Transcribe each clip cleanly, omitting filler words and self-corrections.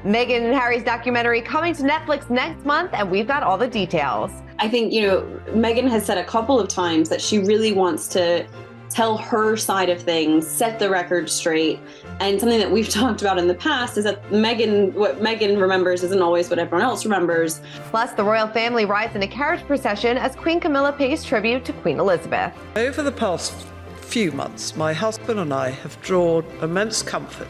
Meghan and Harry's documentary coming to Netflix next month, and we've got all the details. I think, Meghan has said a couple of times that she really wants to tell her side of things, set the record straight. And something that we've talked about in the past is that what Meghan remembers isn't always what everyone else remembers. Plus, the royal family rides in a carriage procession as Queen Camilla pays tribute to Queen Elizabeth. Over the past few months, my husband and I have drawn immense comfort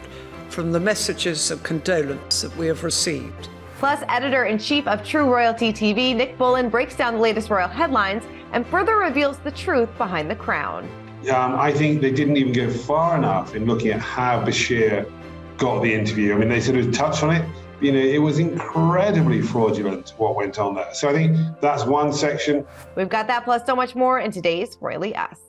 from the messages of condolence that we have received. Plus, editor-in-chief of True Royalty TV, Nick Bullen, breaks down the latest royal headlines and further reveals the truth behind the crown. I think they didn't even go far enough in looking at how Bashir got the interview. I mean, they sort of touched on it. It was incredibly fraudulent what went on there. So I think that's one section. We've got that plus so much more in today's Royally Us.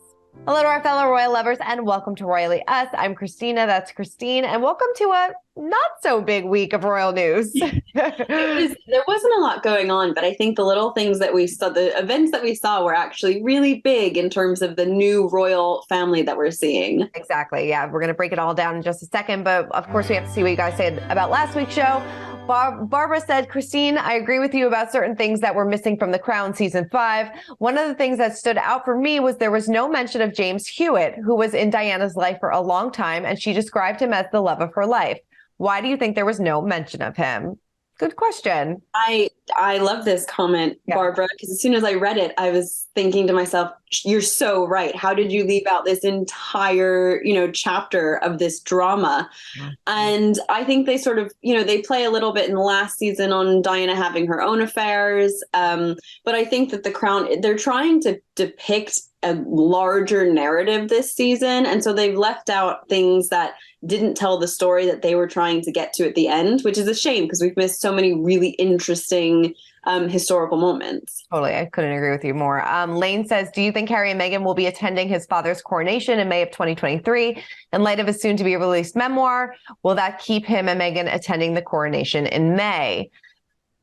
Hello to our fellow royal lovers and welcome to Royally Us. I'm Christina, that's Christine, and welcome to a not so big week of royal news. There wasn't a lot going on, but I think the little things that we saw, the events that we saw were actually really big in terms of the new royal family that we're seeing. Exactly, yeah. We're going to break it all down in just a second, but of course we have to see what you guys said about last week's show. Barbara said, Christine, I agree with you about certain things that were missing from The Crown season 5. One of the things that stood out for me was there was no mention of James Hewitt, who was in Diana's life for a long time, and she described him as the love of her life. Why do you think there was no mention of him? Good question. I love this comment, yeah. Barbara, because as soon as I read it, I was thinking to myself, you're so right. How did you leave out this entire, chapter of this drama? Mm-hmm. And I think they sort of, they play a little bit in the last season on Diana having her own affairs. But I think that The Crown, they're trying to depict a larger narrative this season. And so they've left out things that didn't tell the story that they were trying to get to at the end, which is a shame because we've missed so many really interesting historical moments. Totally. I couldn't agree with you more. Lane says, do you think Harry and Meghan will be attending his father's coronation in May of 2023 in light of his soon to be released memoir? Will that keep him and Meghan attending the coronation in May?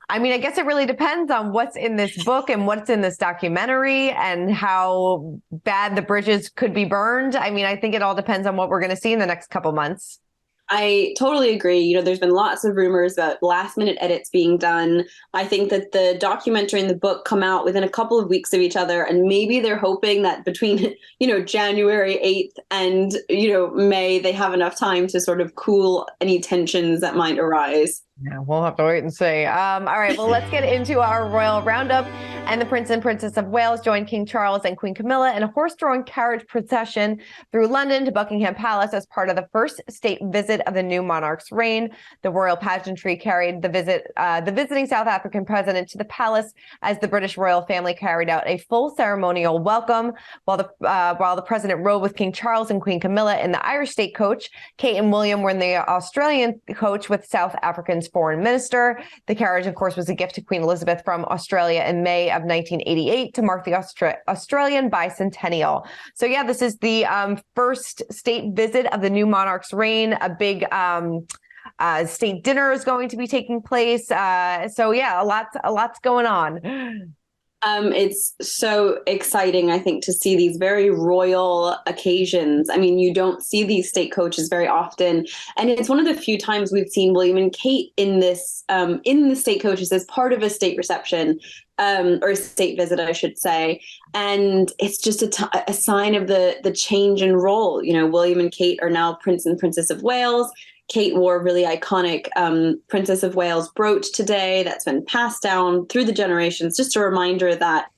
I mean, I guess it really depends on what's in this book and what's in this documentary and how bad the bridges could be burned. I mean, I think it all depends on what we're going to see in the next couple months. I totally agree. There's been lots of rumors about last minute edits being done. I think that the documentary and the book come out within a couple of weeks of each other. And maybe they're hoping that between, January 8th and, May, they have enough time to sort of cool any tensions that might arise. Yeah, we'll have to wait and see. All right, well, let's get into our royal roundup. And the Prince and Princess of Wales joined King Charles and Queen Camilla in a horse-drawn carriage procession through London to Buckingham Palace as part of the first state visit of the new monarch's reign. The royal pageantry carried the visiting South African president to the palace as the British royal family carried out a full ceremonial welcome, while the president rode with King Charles and Queen Camilla in the Irish state coach. Kate and William were in the Australian coach with South Africa's foreign minister. The carriage, of course, was a gift to Queen Elizabeth from Australia in May of 1988 to mark the Australian bicentennial. So yeah, this is the first state visit of the new monarch's reign. A big state dinner is going to be taking place. So yeah, a lot's going on. It's so exciting, I think, to see these very royal occasions. I mean, you don't see these state coaches very often. And it's one of the few times we've seen William and Kate in this, in the state coaches as part of a state reception, or a state visit, I should say. And it's just a sign of the change in role. William and Kate are now Prince and Princess of Wales. Kate wore a really iconic Princess of Wales brooch today that's been passed down through the generations. Just a reminder that,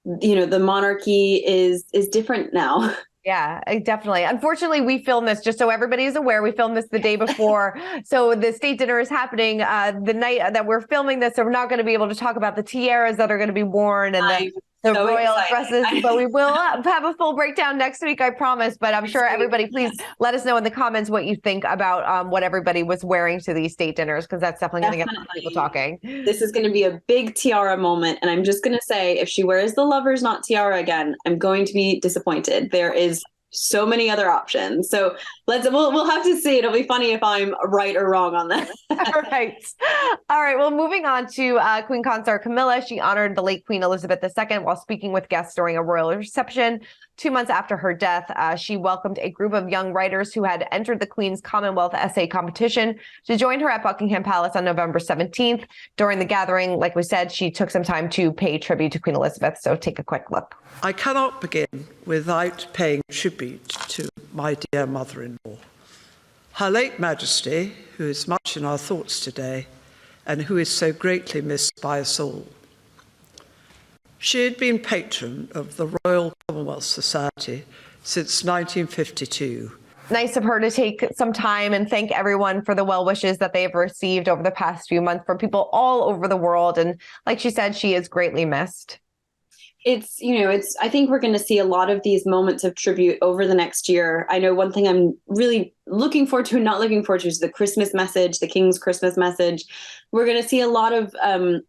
the monarchy is different now. Yeah, definitely. Unfortunately, we filmed this, just so everybody is aware, we filmed this the day before. So the state dinner is happening the night that we're filming this. So we're not going to be able to talk about the tiaras that are going to be worn and the so royal dresses, but we will have a full breakdown next week, I promise. But I'm sure everybody, please let us know in the comments what you think about what everybody was wearing to these state dinners, because that's definitely going to get people talking. This is going to be a big tiara moment. And I'm just going to say, if she wears the lover's knot tiara again, I'm going to be disappointed. There is so many other options. So we'll have to see. It'll be funny if I'm right or wrong on that. All right. Well, moving on to Queen Consort Camilla. She honored the late Queen Elizabeth II while speaking with guests during a royal reception. 2 months after her death, she welcomed a group of young writers who had entered the Queen's Commonwealth essay competition to join her at Buckingham Palace on November 17th. During the gathering, like we said, she took some time to pay tribute to Queen Elizabeth. So take a quick look. I cannot begin without paying tribute to my dear mother-in-law. Her late Majesty, who is much in our thoughts today, and who is so greatly missed by us all. She had been patron of the Royal Commonwealth Society since 1952. Nice of her to take some time and thank everyone for the well wishes that they've received over the past few months from people all over the world. And like she said, she is greatly missed. I think we're going to see a lot of these moments of tribute over the next year. I know one thing I'm really looking forward to and not looking forward to is the Christmas message, the King's Christmas message. We're going to see a lot of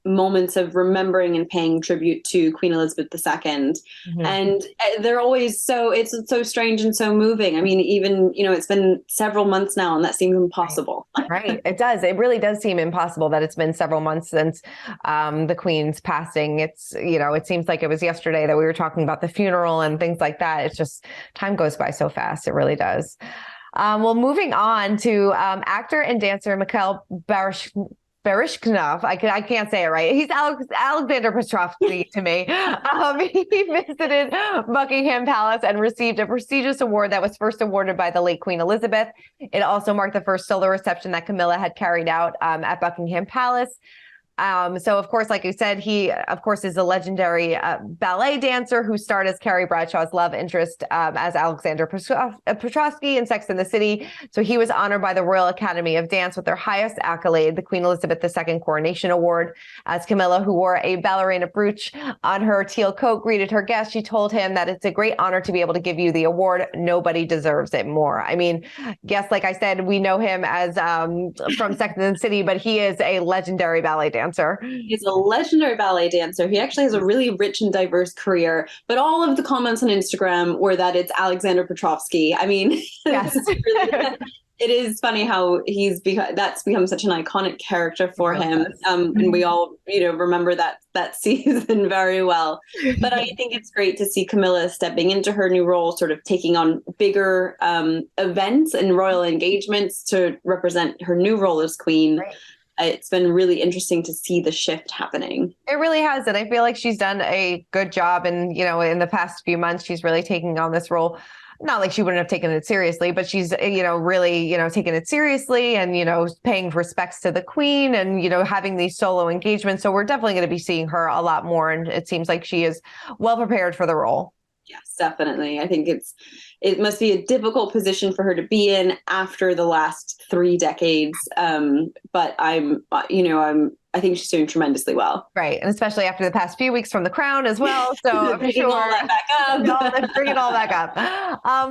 moments of remembering and paying tribute to Queen Elizabeth II. Mm-hmm. And they're always it's so strange and so moving. I mean, even, it's been several months now and that seems impossible. Right. It does. It really does seem impossible that it's been several months since the Queen's passing. It's, it seems like it was yesterday that we were talking about the funeral and things like that. It's just time goes by so fast. It really does. Well, moving on to actor and dancer Mikhail Baryshnikov. I can't say it right. He's Alexander Petrovsky to me. He visited Buckingham Palace and received a prestigious award that was first awarded by the late Queen Elizabeth. It also marked the first solo reception that Camilla had carried out at Buckingham Palace. So, of course, like you said, he, of course, is a legendary ballet dancer who starred as Carrie Bradshaw's love interest as Alexander Petrovsky in Sex and the City. So he was honored by the Royal Academy of Dance with their highest accolade, the Queen Elizabeth II Coronation Award. As Camilla, who wore a ballerina brooch on her teal coat, greeted her guests, she told him that it's a great honor to be able to give you the award. Nobody deserves it more. I mean, yes, like I said, we know him as from Sex and the City, but he is a legendary ballet dancer. He's a legendary ballet dancer. He actually has a really rich and diverse career, but all of the comments on Instagram were that it's Alexander Petrovsky. I mean, yes. It is funny how that's become such an iconic character for him. And we all, remember that season very well. But I think it's great to see Camilla stepping into her new role, sort of taking on bigger events and royal engagements to represent her new role as queen. Right. It's been really interesting to see the shift happening. It really has. And I feel like she's done a good job. And, in the past few months, she's really taking on this role. Not like she wouldn't have taken it seriously, but she's, really, taking it seriously and, paying respects to the Queen and, having these solo engagements. So we're definitely going to be seeing her a lot more. And it seems like she is well prepared for the role. Yes, definitely. I think it must be a difficult position for her to be in after the last 3 decades. But I think she's doing tremendously well. Right. And especially after the past few weeks from the crown as well. So I'm sure all that back up. Bring it all back up.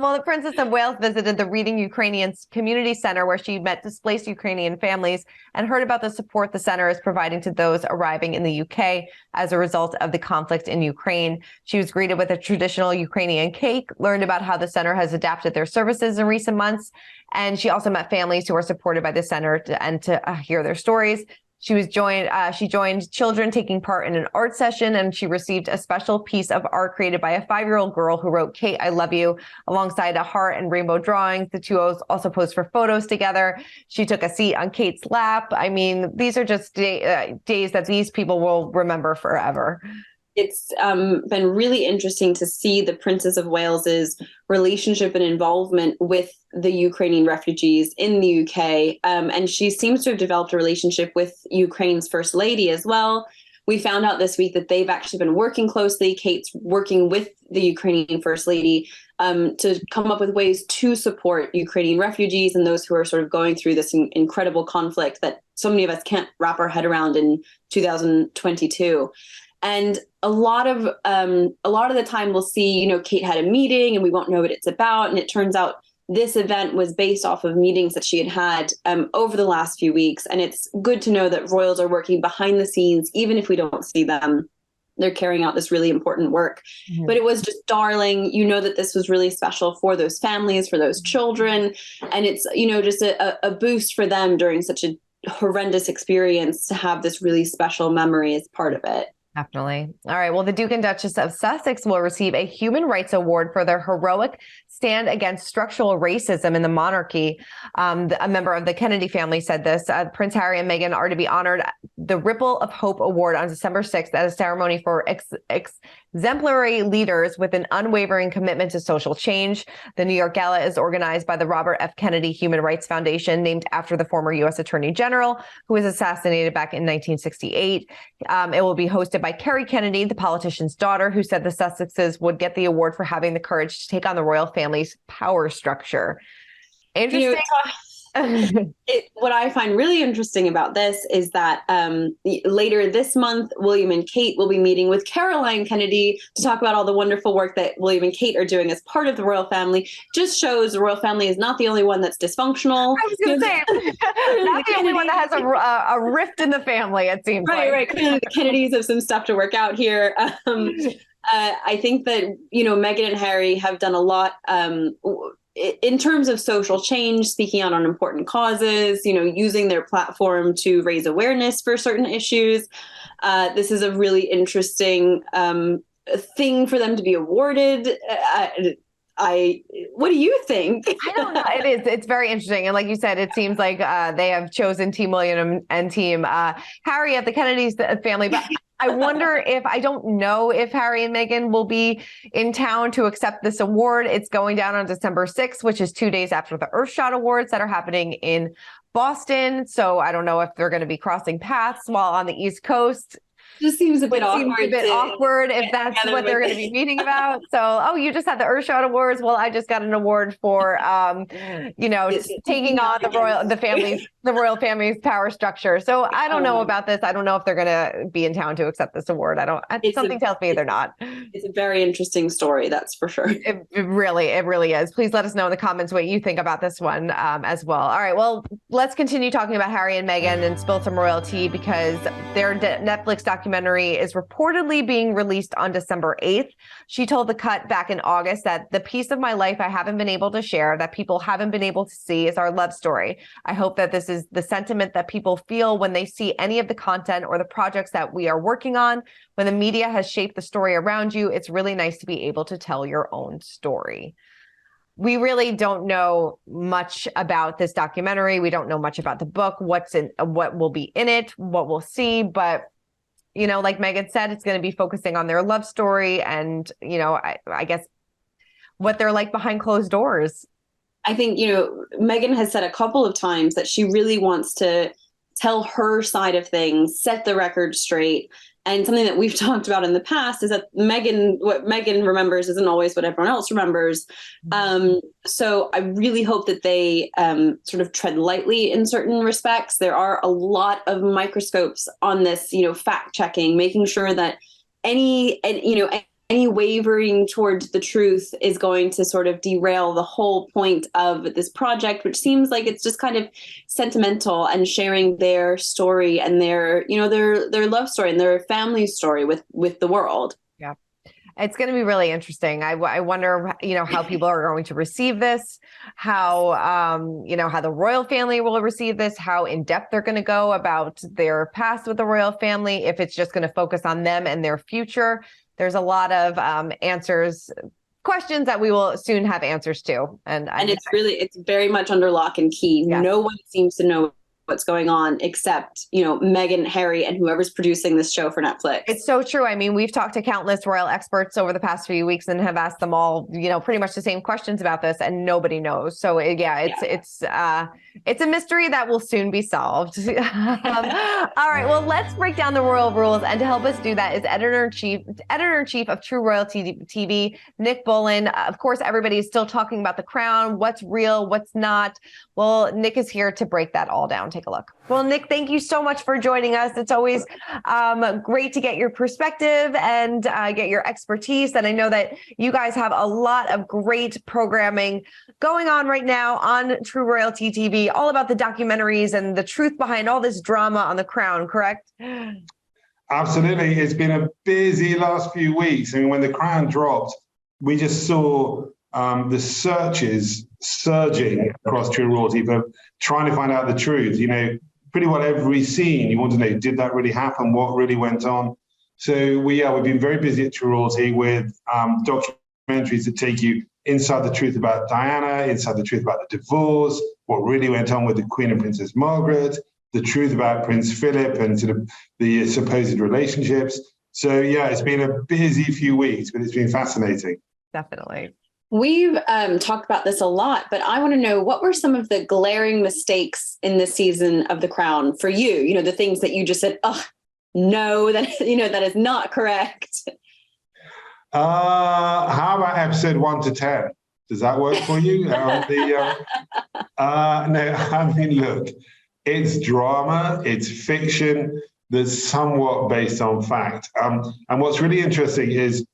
Well, the Princess of Wales visited the Reading Ukrainians Community Center, where she met displaced Ukrainian families and heard about the support the center is providing to those arriving in the UK as a result of the conflict in Ukraine. She was greeted with a traditional Ukrainian cake, learned about how the center has adapted their services in recent months. And she also met families who are supported by the center to hear their stories. She joined children taking part in an art session, and she received a special piece of art created by a 5-year-old girl who wrote "Kate, I love you" alongside a heart and rainbow drawings. The two also posed for photos together. She took a seat on Kate's lap. I mean, these are just days that these people will remember forever. It's been really interesting to see the Princess of Wales's relationship and involvement with the Ukrainian refugees in the UK. And she seems to have developed a relationship with Ukraine's First Lady as well. We found out this week that they've actually been working closely. Kate's working with the Ukrainian First Lady to come up with ways to support Ukrainian refugees and those who are sort of going through this incredible conflict that so many of us can't wrap our head around in 2022. And a lot of the time we'll see, Kate had a meeting and we won't know what it's about. And it turns out this event was based off of meetings that she had over the last few weeks. And it's good to know that royals are working behind the scenes, even if we don't see them. they're carrying out this really important work. Mhm. But it was just darling. You know that this was really special for those families, for those children. And it's, just a boost for them during such a horrendous experience to have this really special memory as part of it. Definitely. All right. Well, the Duke and Duchess of Sussex will receive a Human Rights Award for their heroic stand against structural racism in the monarchy. A member of the Kennedy family said this. Prince Harry and Meghan are to be honored the Ripple of Hope Award on December 6th at a ceremony for exemplary leaders with an unwavering commitment to social change. The New York Gala is organized by the Robert F. Kennedy Human Rights Foundation, named after the former U.S. Attorney General, who was assassinated back in 1968. It will be hosted by Kerry Kennedy, the politician's daughter, who said the Sussexes would get the award for having the courage to take on the royal family's power structure. Interesting. What I find really interesting about this is that later this month, William and Kate will be meeting with Caroline Kennedy to talk about all the wonderful work that William and Kate are doing as part of the royal family. Just shows the royal family is not the only one that's dysfunctional. I was going to say, not the only one that has a rift in the family, it seems like. Right. Clearly the Kennedys have some stuff to work out here. I think that, Meghan and Harry have done a lot in terms of social change, speaking out on important causes, using their platform to raise awareness for certain issues. This is a really interesting thing for them to be awarded. What do you think? I don't know. It's very interesting. And like you said, it seems like they have chosen Team William and Team Harry at the Kennedys family. But I wonder I don't know if Harry and Meghan will be in town to accept this award. It's going down on December 6th, which is 2 days after the Earthshot Awards that are happening in Boston. So I don't know if they're going to be crossing paths while on the East Coast. Just seems a bit awkward if that's what they're going to be meeting about. So, you just had the Earthshot Awards. Well, I just got an award for, just taking on the royal family's power structure. So I don't know about this. I don't know if they're going to be in town to accept this award. Something tells me they're not. It's a very interesting story. That's for sure. It really is. Please let us know in the comments what you think about this one as well. All right. Well, let's continue talking about Harry and Meghan and spill some royalty because their Netflix documentary is reportedly being released on December 8th. She told The Cut back in August that the piece of my life I haven't been able to share, that people haven't been able to see, is our love story. I hope that this is the sentiment that people feel when they see any of the content or the projects that we are working on. When the media has shaped the story around you, it's really nice to be able to tell your own story. We really don't know much about this documentary. We don't know much about the book, what will be in it, what we'll see, but like Meghan said, it's going to be focusing on their love story and, I guess what they're like behind closed doors. I think, Meghan has said a couple of times that she really wants to tell her side of things, set the record straight. And something that we've talked about in the past is that what Meghan remembers isn't always what everyone else remembers. So I really hope that they sort of tread lightly in certain respects. There are a lot of microscopes on this, fact checking, making sure that any wavering towards the truth is going to sort of derail the whole point of this project, which seems like it's just kind of sentimental and sharing their story and their love story and their family story with the world. Yeah. It's going to be really interesting. I wonder, how people are going to receive this, how the royal family will receive this, how in depth they're going to go about their past with the royal family, if it's just going to focus on them and their future. There's a lot of questions that we will soon have answers to. And it's very much under lock and key. Yes. No one seems to know what's going on except, Meghan, Harry, and whoever's producing this show for Netflix. It's so true. I mean, we've talked to countless royal experts over the past few weeks and have asked them all, pretty much the same questions about this, and nobody knows. So it's a mystery that will soon be solved. All right. Well, let's break down the royal rules, and to help us do that is editor-in-chief of True Royalty TV, Nick Bolin. Of course, everybody is still talking about the crown, what's real, what's not. Well, Nick is here to break that all down. Take a look. Well, Nick, thank you so much for joining us. It's always great to get your perspective and get your expertise. And I know that you guys have a lot of great programming going on right now on True Royalty TV, all about the documentaries and the truth behind all this drama on the crown, correct? Absolutely. It's been a busy last few weeks. I mean, when the crown dropped, we just saw the searches surging across True Royalty for trying to find out the truth. You know, pretty well every scene, you want to know, did that really happen? What really went on? So we've been very busy at True Royalty with documentaries that take you inside the truth about Diana, inside the truth about the divorce, what really went on with the Queen and Princess Margaret, the truth about Prince Philip and sort of the supposed relationships. So yeah, it's been a busy few weeks, but it's been fascinating. Definitely. We've talked about this a lot, but I want to know, what were some of the glaring mistakes in this season of The Crown for you? You know, the things that you just said, oh, no, that is not correct. How about episode 1 to 10? Does that work for you? No, I mean, look, it's drama, it's fiction that's somewhat based on fact. And what's really interesting is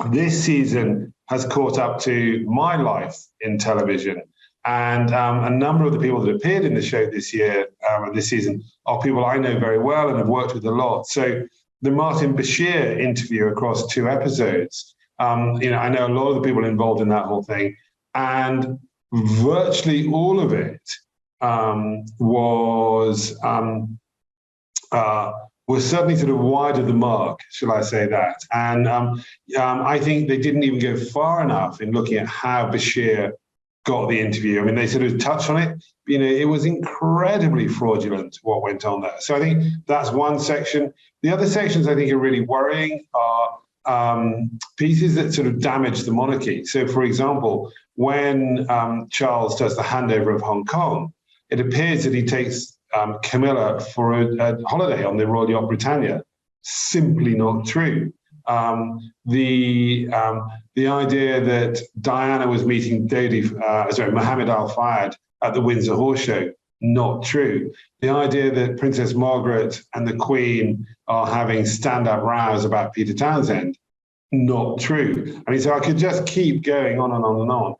this season has caught up to my life in television. And a number of the people that appeared in the show this year, this season, are people I know very well and have worked with a lot. So the Martin Bashir interview across 2 episodes, I know a lot of the people involved in that whole thing, and virtually all of it was certainly sort of wide of the mark, shall I say that. And I think they didn't even go far enough in looking at how Bashir got the interview. I mean, they sort of touched on it. You know, it was incredibly fraudulent what went on there. So I think that's one section. The other sections I think are really worrying are pieces that sort of damage the monarchy. So, for example, when Charles does the handover of Hong Kong, it appears that he takes Camilla for a holiday on the Royal Yacht Britannia. Simply not true. The idea that Diana was meeting Mohammed Al Fayed at the Windsor Horse Show, not true. The idea that Princess Margaret and the Queen are having stand-up rows about Peter Townsend, not true. I mean, so I could just keep going on and on and on.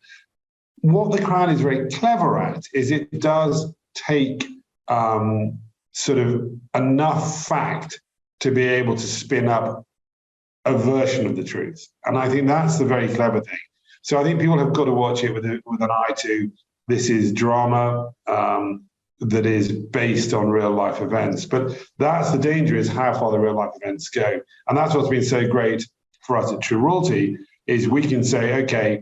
What The Crown is very clever at is it does take sort of enough fact to be able to spin up a version of the truth. And I think that's the very clever thing. So I think people have got to watch it with an eye to, this is drama that is based on real life events. But that's the danger, is how far the real life events go. And that's what's been so great for us at True Royalty, is we can say, okay,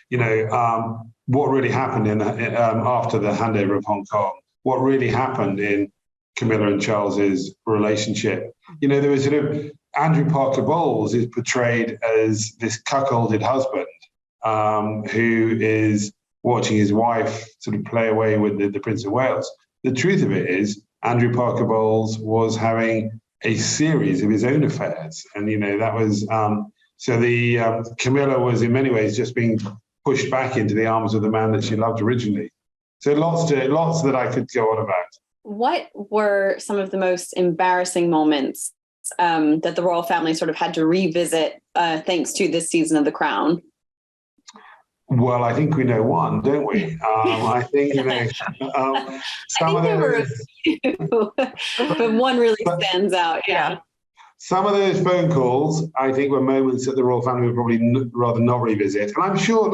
what really happened after the handover of Hong Kong? What really happened in Camilla and Charles's relationship? You know, there was sort of Andrew Parker Bowles is portrayed as this cuckolded husband who is watching his wife sort of play away with the Prince of Wales. The truth of it is, Andrew Parker Bowles was having a series of his own affairs, and that was Camilla was in many ways just being pushed back into the arms of the man that she loved originally. So lots that I could go on about. What were some of the most embarrassing moments that the royal family sort of had to revisit thanks to this season of The Crown? Well, I think we know one, don't we? I think some of those, but one really stands out. Yeah. Some of those phone calls, I think, were moments that the royal family would probably rather not revisit. And I'm sure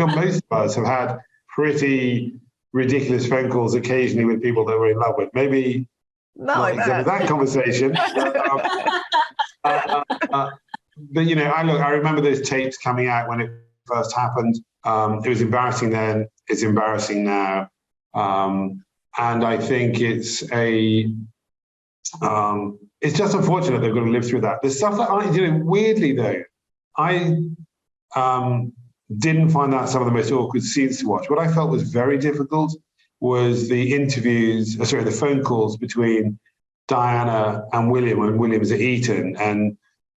most of us have had pretty ridiculous phone calls occasionally with people that we're in love with. Maybe not like that conversation. But I remember those tapes coming out when it first happened. It was embarrassing then. It's embarrassing now, and I think it's just unfortunate they've got to live through that. The stuff that weirdly though, I didn't find that some of the most awkward scenes to watch. What I felt was very difficult was the phone calls between Diana and William when William's at Eton, and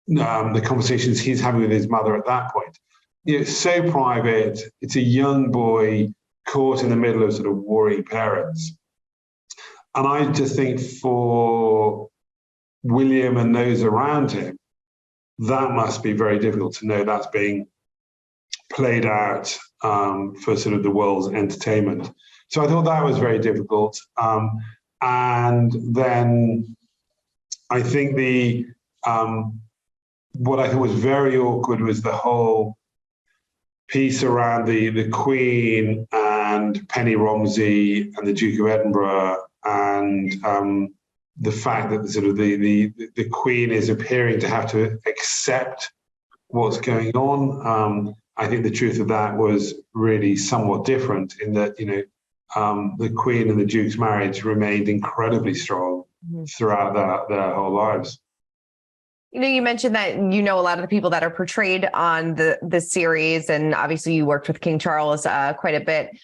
the conversations he's having with his mother at that point. It's so private. It's a young boy caught in the middle of sort of warring parents. And I just think for William and those around him, that must be very difficult to know that's being played out for sort of the world's entertainment. So I thought that was very difficult. And then I think what I thought was very awkward was the whole piece around the Queen and Penny Romsey and the Duke of Edinburgh, and the fact that the Queen is appearing to have to accept what's going on. I think the truth of that was really somewhat different in that, the Queen and the Duke's marriage remained incredibly strong throughout their whole lives. You mentioned that a lot of the people that are portrayed on the series, and obviously you worked with King Charles quite a bit.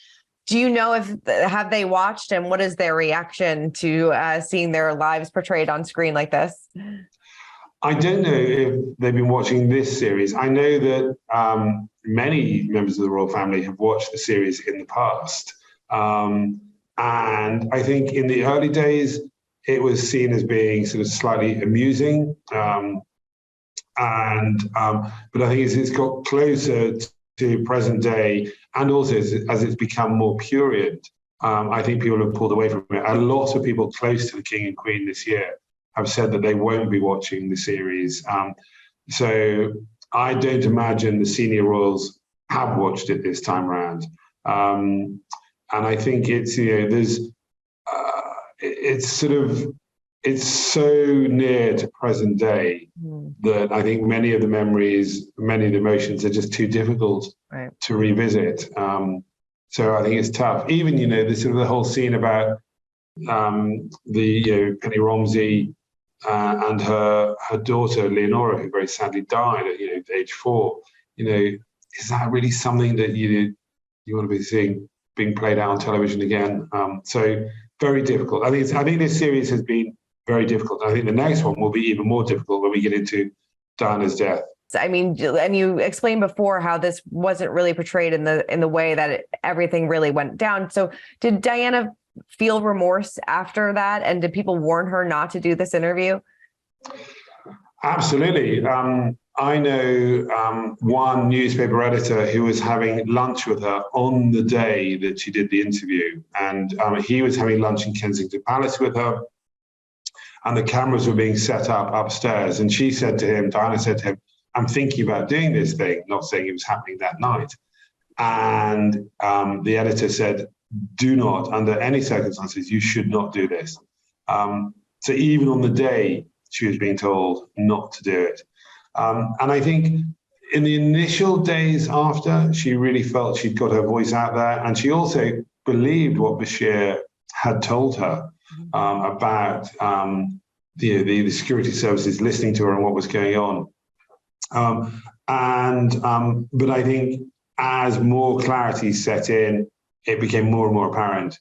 Do you know have they watched, and what is their reaction to seeing their lives portrayed on screen like this? I don't know if they've been watching this series. I know that many members of the royal family have watched the series in the past. And I think in the early days, it was seen as being sort of slightly amusing. But I think as it's got closer to present day, and also as it's become more prurient, I think people have pulled away from it. A lot of people close to the King and Queen this year have said that they won't be watching the series. So I don't imagine the senior royals have watched it this time around. And I think it's it's so near to present day that I think many of the memories, many of the emotions are just too difficult to revisit. So I think it's tough. Even, the whole scene about Penny Romsey and her daughter Leonora, who very sadly died at age 4. Is that really something that you want to be seeing being played out on television again? So very difficult. I think this series has been very difficult. I think the next one will be even more difficult when we get into Diana's death. I mean, and you explained before how this wasn't really portrayed in the way that everything really went down. So did Diana feel remorse after that? And did people warn her not to do this interview? Absolutely. I know one newspaper editor who was having lunch with her on the day that she did the interview. And he was having lunch in Kensington Palace with her. And the cameras were being set up upstairs. And Diana said to him, I'm thinking about doing this thing, not saying it was happening that night. And the editor said, do not, under any circumstances, you should not do this. So even on the day, she was being told not to do it. And I think in the initial days after, she really felt she'd got her voice out there. And she also believed what Bashir had told her about the security services listening to her and what was going on. But I think as more clarity set in, it became more and more apparent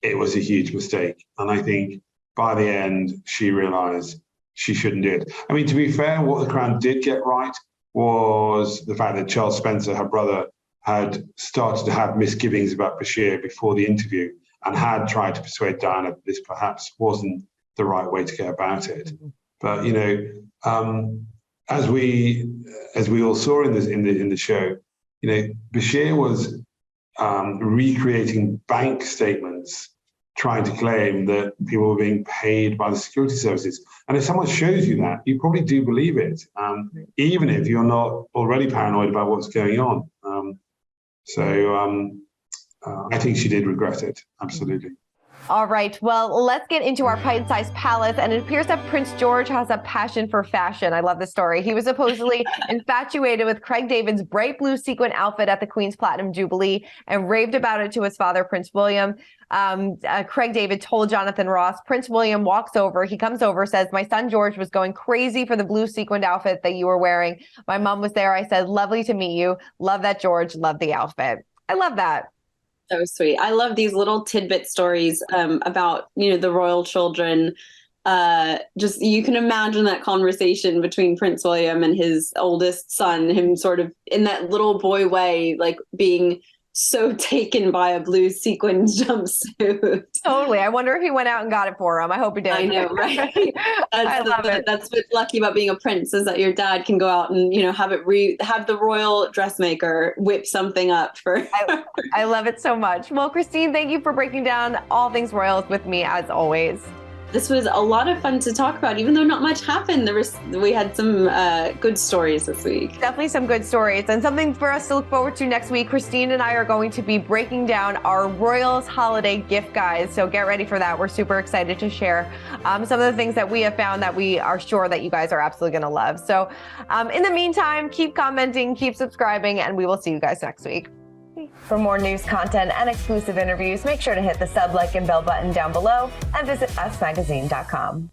it was a huge mistake. And I think by the end, she realized she shouldn't do it. I mean, to be fair, what the Crown did get right was the fact that Charles Spencer, her brother, had started to have misgivings about Bashir before the interview and had tried to persuade Diana that this perhaps wasn't the right way to go about it. But, as we all saw in the show, Bashir was recreating bank statements trying to claim that people were being paid by the security services. And if someone shows you that, you probably do believe it, even if you're not already paranoid about what's going on. I think she did regret it, absolutely. All right, well, let's get into our pint-sized palace. And it appears that Prince George has a passion for fashion. I love this story. He was supposedly infatuated with Craig David's bright blue sequin outfit at the Queen's Platinum Jubilee and raved about it to his father, Prince William. Craig David told Jonathan Ross. Prince William comes over, says, my son George was going crazy for the blue sequined outfit that you were wearing. My mom was there. I said, lovely to meet you. Love that, George. Love the outfit. I love that. So sweet. I love these little tidbit stories about, the royal children. Just you can imagine that conversation between Prince William and his oldest son, him sort of in that little boy way, like being so taken by a blue sequined jumpsuit. Totally. I wonder if he went out and got it for him. I hope he did. I know, right? I love it. That's what's lucky about being a prince, is that your dad can go out and, have the royal dressmaker whip something up for. I love it so much. Well, Christine, thank you for breaking down all things royals with me as always. This was a lot of fun to talk about, even though not much happened. We had some good stories this week. Definitely some good stories and something for us to look forward to next week. Christine and I are going to be breaking down our Royals holiday gift guides. So get ready for that. We're super excited to share some of the things that we have found that we are sure that you guys are absolutely going to love. So in the meantime, keep commenting, keep subscribing, and we will see you guys next week. For more news content and exclusive interviews, make sure to hit the sub, like, and bell button down below and visit usmagazine.com.